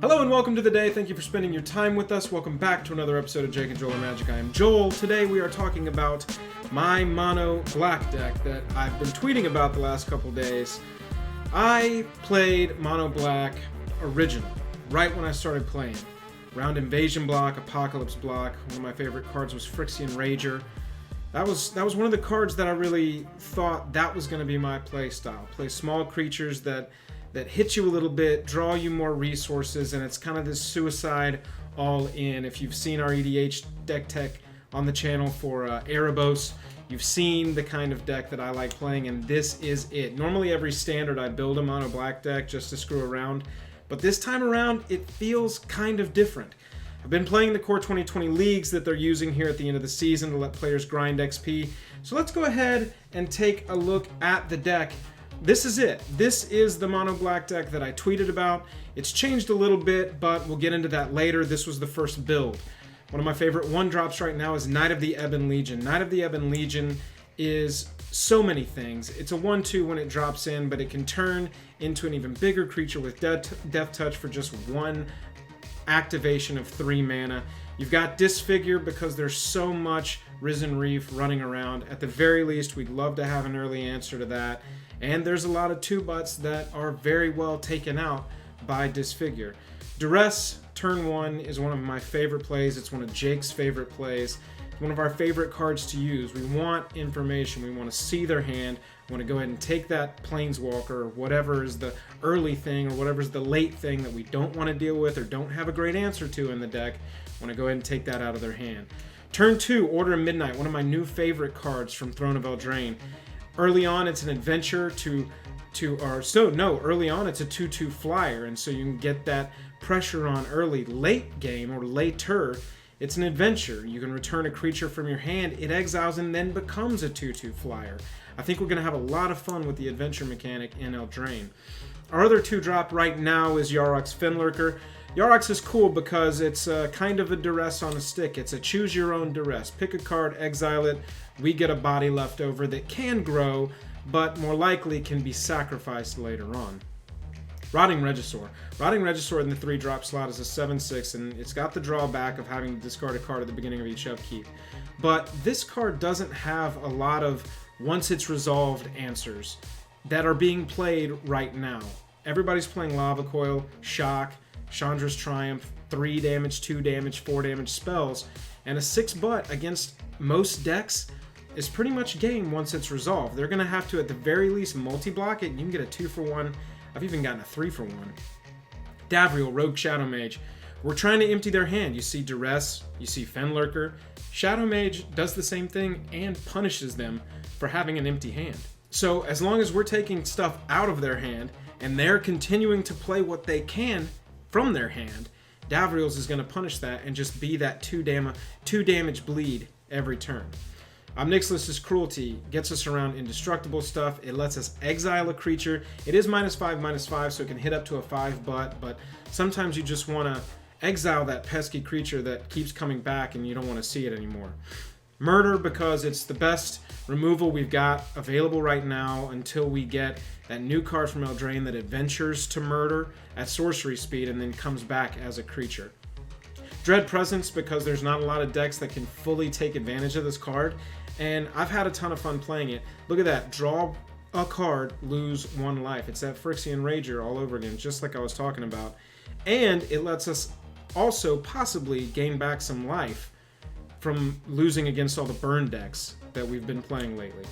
Hello and welcome to the day. Thank you for spending your time with us. Welcome back to another episode of Jake and Joel are Magic. I am Joel. Today we are talking about my Monoblack deck that I've been tweeting about the last couple days. I played Monoblack original, right when I started playing. Round Invasion block, Apocalypse block. One of my favorite cards was Phyrexian Rager. That was one of the cards that I really thought that was going to be my play style. Play small creatures that hit you a little bit, draw you more resources, and it's kind of this suicide all in. If you've seen our EDH deck tech on the channel for Erebos, you've seen the kind of deck that I like playing, and this is it. Normally every standard I build a mono black deck just to screw around, but this time around it feels kind of different. I've been playing the Core 2020 leagues that they're using here at the end of the season to let players grind XP. So let's go ahead and take a look at the deck. This is it. This is the Mono Black deck that I tweeted about. It's changed a little bit, but we'll get into that later. This was the first build. One of my favorite one-drops right now is Knight of the Ebon Legion. Knight of the Ebon Legion is so many things. It's a 1/2 when it drops in, but it can turn into an even bigger creature with Death Touch for just one activation of 3 mana. You've got Disfigure because there's so much Risen Reef running around. At the very least, we'd love to have an early answer to that. And there's a lot of 2-butts that are very well taken out by Disfigure. Duress, turn 1, is one of my favorite plays. It's one of Jake's favorite plays. It's one of our favorite cards to use. We want information. We want to see their hand. We want to go ahead and take that Planeswalker or whatever is the early thing or whatever is the late thing that we don't want to deal with or don't have a great answer to in the deck. We want to go ahead and take that out of their hand. Turn 2, Order of Midnight, one of my new favorite cards from Throne of Eldraine. Early on, it's an adventure early on, it's a 2/2 flyer, and so you can get that pressure on early. Late game, or later, it's an adventure. You can return a creature from your hand, it exiles and then becomes a 2/2 flyer. I think we're going to have a lot of fun with the adventure mechanic in Eldraine. Our other 2-drop right now is Yarok's Fenlurker. Yarok's is cool because it's kind of a Duress on a stick. It's a choose your own Duress. Pick a card, exile it. We get a body left over that can grow, but more likely can be sacrificed later on. Rotting Regisaur. Rotting Regisaur in the 3-drop slot is a 7/6, and it's got the drawback of having to discard a card at the beginning of each upkeep. But this card doesn't have a lot of once it's resolved answers that are being played right now. Everybody's playing Lava Coil, Shock, Chandra's Triumph, 3 damage, 2 damage, 4 damage spells, and a 6-butt against most decks is pretty much game once it's resolved. They're going to have to, at the very least, multi-block it. You can get a 2-for-1. I've even gotten a 3-for-1. Davriel, Rogue Shadowmage. We're trying to empty their hand. You see Duress, you see Fenlurker. Shadowmage does the same thing and punishes them for having an empty hand. So as long as we're taking stuff out of their hand and they're continuing to play what they can from their hand, Davriel's is going to punish that and just be that 2 damage bleed every turn. Nixilis' Cruelty gets us around indestructible stuff. It lets us exile a creature. It is -5/-5, so it can hit up to a 5-butt, but sometimes you just want to exile that pesky creature that keeps coming back and you don't want to see it anymore. Murder, because it's the best removal we've got available right now until we get that new card from Eldraine that adventures to murder at sorcery speed and then comes back as a creature. Dread Presence, because there's not a lot of decks that can fully take advantage of this card, and I've had a ton of fun playing it. Look at that. Draw a card, lose 1 life. It's that Phyrexian Rager all over again, just like I was talking about. And it lets us also possibly gain back some life from losing against all the burn decks that we've been playing lately.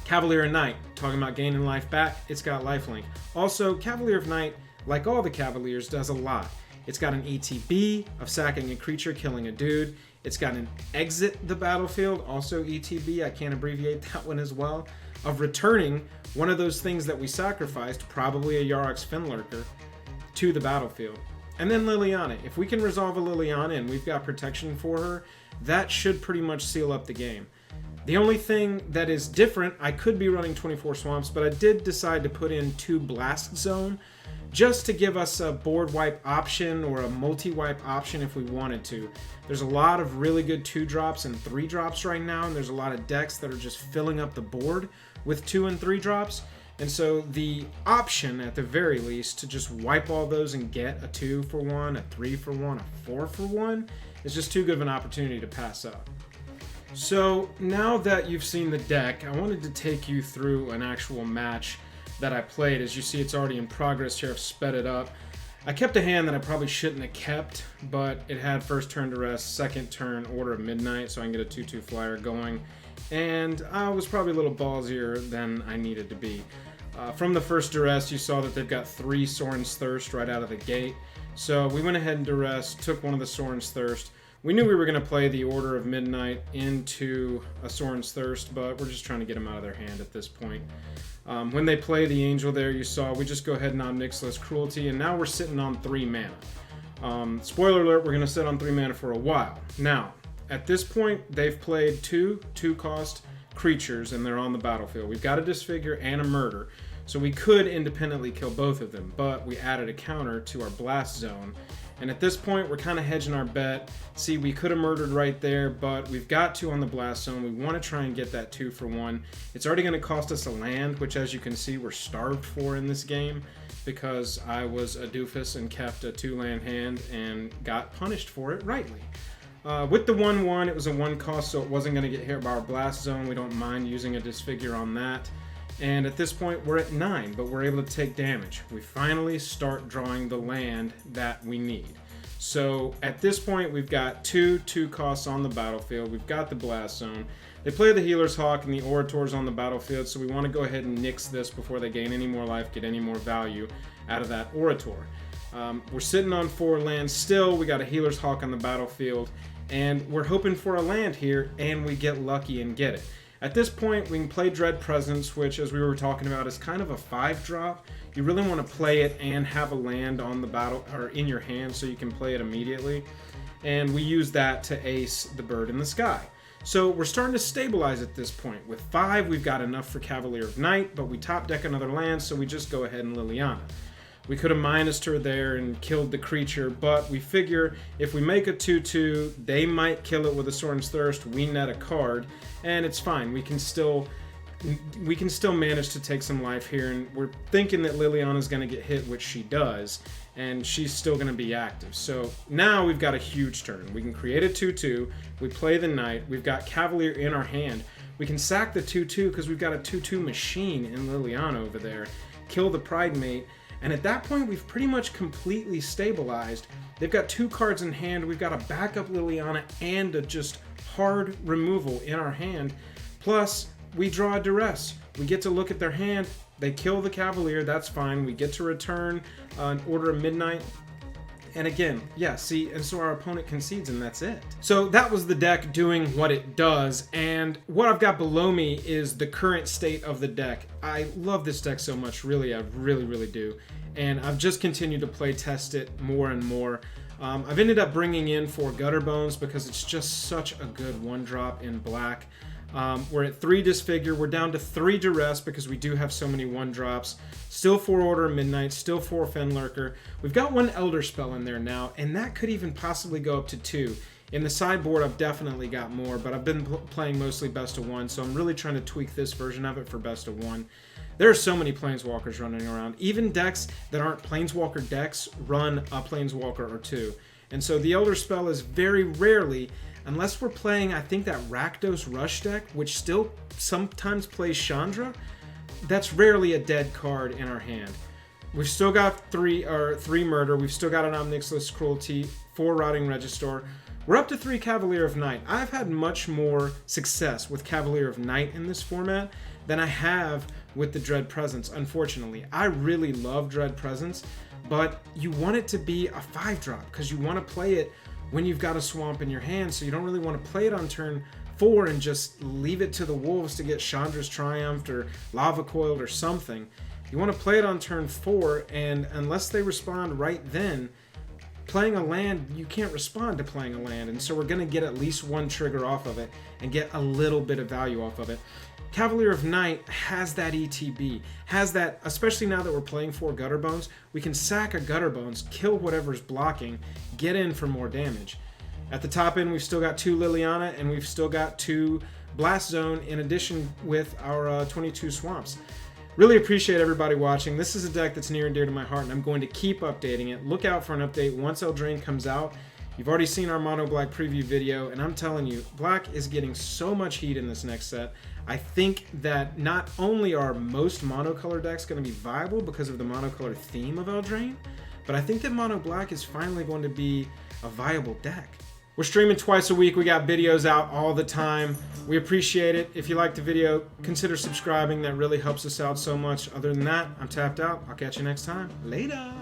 Cavalier of Night, talking about gaining life back, it's got lifelink. Also, Cavalier of Night, like all the Cavaliers, does a lot. It's got an ETB of sacking a creature, killing a dude. It's got an exit the battlefield, also ETB, I can't abbreviate that one as well, of returning one of those things that we sacrificed, probably a Yarok's Fenlurker, to the battlefield. And then Liliana. If we can resolve a Liliana and we've got protection for her, that should pretty much seal up the game. The only thing that is different, I could be running 24 Swamps, but I did decide to put in 2 Blast Zone just to give us a board wipe option or a multi-wipe option if we wanted to. There's a lot of really good 2-drops and 3-drops right now, and there's a lot of decks that are just filling up the board with 2 and 3 drops. And so the option, at the very least, to just wipe all those and get a 2 for 1, a 3 for 1, a 4 for 1, is just too good of an opportunity to pass up. So now that you've seen the deck, I wanted to take you through an actual match that I played. As you see, it's already in progress here. I've sped it up. I kept a hand that I probably shouldn't have kept, but it had first turn Duress, second turn Order of Midnight, so I can get a 2/2 flyer going. And I was probably a little ballsier than I needed to be. From the first Duress, you saw that they've got 3 Sorin's Thirst right out of the gate. So we went ahead and Duress, took one of the Sorin's Thirst. We knew we were going to play the Order of Midnight into a Sorin's Thirst, but we're just trying to get them out of their hand at this point. When they play the Angel there, you saw we just go ahead and on Nixilis Cruelty, and now we're sitting on 3 mana. Spoiler alert, we're going to sit on 3 mana for a while. Now, at this point, they've played 2-cost creatures, and they're on the battlefield. We've got a Disfigure and a Murder, so we could independently kill both of them, but we added a counter to our Blast Zone. And at this point, we're kind of hedging our bet. See, we could have murdered right there, but we've got 2 on the Blast Zone. We want to try and get that 2 for 1. It's already going to cost us a land, which, as you can see, we're starved for in this game because I was a doofus and kept a 2-land hand and got punished for it rightly. With the 1/1, it was a 1 cost, so it wasn't going to get hit by our Blast Zone. We don't mind using a Disfigure on that. And at this point, we're at 9, but we're able to take damage. We finally start drawing the land that we need. So at this point, we've got 2 costs on the battlefield. We've got the Blast Zone. They play the Healer's Hawk and the Orator's on the battlefield, so we want to go ahead and nix this before they gain any more life, get any more value out of that Orator. We're sitting on 4 lands still. We got a Healer's Hawk on the battlefield, and we're hoping for a land here, and we get lucky and get it. At this point, we can play Dread Presence, which, as we were talking about, is kind of a 5-drop. You really want to play it and have a land on the battle or in your hand so you can play it immediately. And we use that to ace the Bird in the Sky. So we're starting to stabilize at this point. With 5, we've got enough for Cavalier of Night, but we top deck another land, so we just go ahead and Liliana. We could have minused her there and killed the creature, but we figure if we make a 2/2, they might kill it with a Sorin's Thirst, we net a card, and it's fine. We can still manage to take some life here, and we're thinking that Liliana's going to get hit, which she does, and she's still going to be active. So now we've got a huge turn. We can create a 2/2, we play the Knight, we've got Cavalier in our hand. We can sack the 2/2 because we've got a 2/2 machine in Liliana over there, kill the Pride Mate, and at that point, we've pretty much completely stabilized. They've got 2 cards in hand. We've got a backup Liliana and a just hard removal in our hand. Plus, we draw a Duress. We get to look at their hand. They kill the Cavalier. That's fine. We get to return an Order of Midnight. And again, yeah, see, and so our opponent concedes, and that's it. So that was the deck doing what it does, and what I've got below me is the current state of the deck. I love this deck so much, really, I really, really do. And I've just continued to play test it more and more. I've ended up bringing in 4 Gutter Bones because it's just such a good 1-drop in black. We're at 3 Disfigure. We're down to 3 Duress because we do have so many 1-drops. Still 4 Order of Midnight. Still 4 Fenlurker. We've got 1 Elder Spell in there now, and that could even possibly go up to 2. In the sideboard, I've definitely got more, but I've been playing mostly best of 1, so I'm really trying to tweak this version of it for best of 1. There are so many Planeswalkers running around. Even decks that aren't Planeswalker decks run a Planeswalker or 2. And so the Elder Spell is very rarely, unless we're playing, I think, that Rakdos Rush deck, which still sometimes plays Chandra, that's rarely a dead card in our hand. We've still got 3 Murder. We've still got an Nixilis Cruelty, 4 Rotting Regisaur. We're up to 3 Cavalier of Night. I've had much more success with Cavalier of Night in this format than I have with the Dread Presence, unfortunately. I really love Dread Presence, but you want it to be a 5-drop because you want to play it when you've got a swamp in your hand, so you don't really want to play it on turn 4 and just leave it to the wolves to get Chandra's Triumphed or Lava Coiled or something. You want to play it on turn 4, and unless they respond right then, playing a land, you can't respond to playing a land, and so we're going to get at least 1 trigger off of it and get a little bit of value off of it. Cavalier of Night has that ETB, has that, especially now that we're playing 4 Gutter Bones, we can sack a Gutter Bones, kill whatever's blocking, get in for more damage. At the top end, we've still got 2 Liliana, and we've still got 2 Blast Zone in addition with our 22 Swamps. Really appreciate everybody watching. This is a deck that's near and dear to my heart, and I'm going to keep updating it. Look out for an update once Eldraine comes out. You've already seen our Monoblack preview video, and I'm telling you, Black is getting so much heat in this next set. I think that not only are most monocolor decks going to be viable because of the monocolor theme of Eldraine, but I think that Monoblack is finally going to be a viable deck. We're streaming twice a week. We got videos out all the time. We appreciate it. If you liked the video, consider subscribing. That really helps us out so much. Other than that, I'm tapped out. I'll catch you next time. Later.